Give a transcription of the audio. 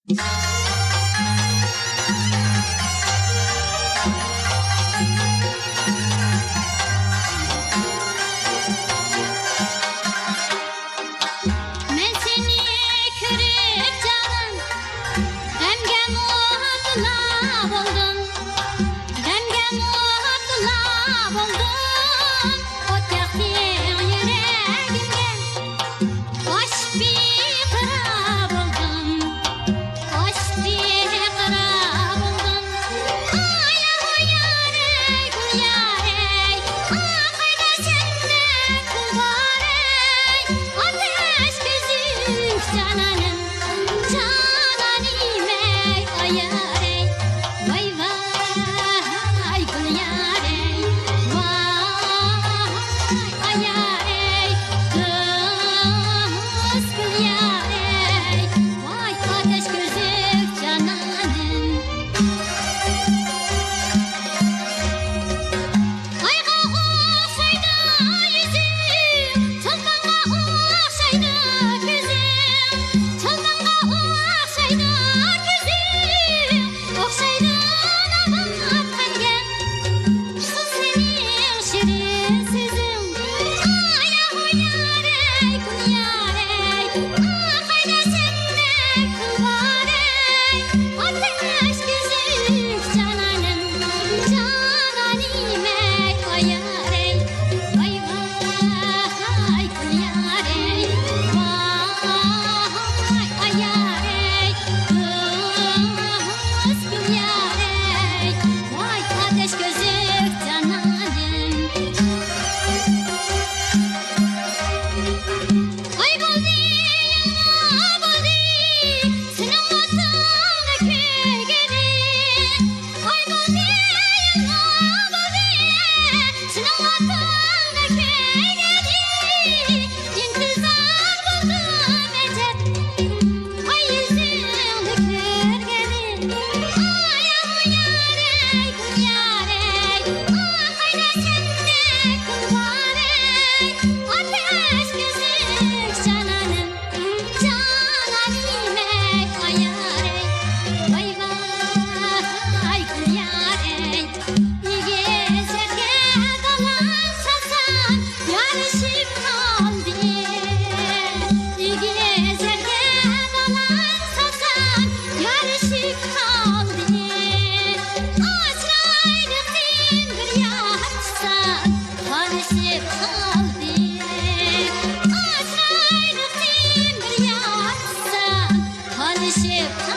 Men seni körüp canım, demge muhatla buldum, demge muhatla buldum. O yaktın yüreğimde, hoş bir kara buldum, hoş bir kara buldum. Ay ay yare gül yare, akayda senden kul var ey. Ateş gözük cananım, cananım ey ay yare. Vay vay gül yare, vay ay yare. Kız gül yare, vay ateş gözük cananım. Ayga oxşaydı yüzüm, çalmanga oxşaydı gözüm, çalmanga oxşaydı gözüm, oxşaydı nabat tenge, şu senin şirin sözün. Ay ah yare, gül yare, akayda sende kul var ey. Ateş gözük cananım, cananım ey ay yare. Vay vay gül yare, vay ay yare. Kız gül yare, vay ateş gözük cananım. Ay buldi yılma buldi, senin vatanda köygedi. Ay buldi yılma buldi, senin vatanda köygedi. İntizar buldum ecep, ay yüzünde körgedi. Ay ah yare gül yare, akayda sende kul var ey. Ateş gözük cananım, cananım ey ay yare. Vay vay gül yare, iyi gezerge kalan sasan yarışıp kaldı. İyi gezerge kalan sasan yarışıp kaldı. Açraylık bir yapsan tanışıp kaldı. Açraylık bir yapsan tanışıp kaldı.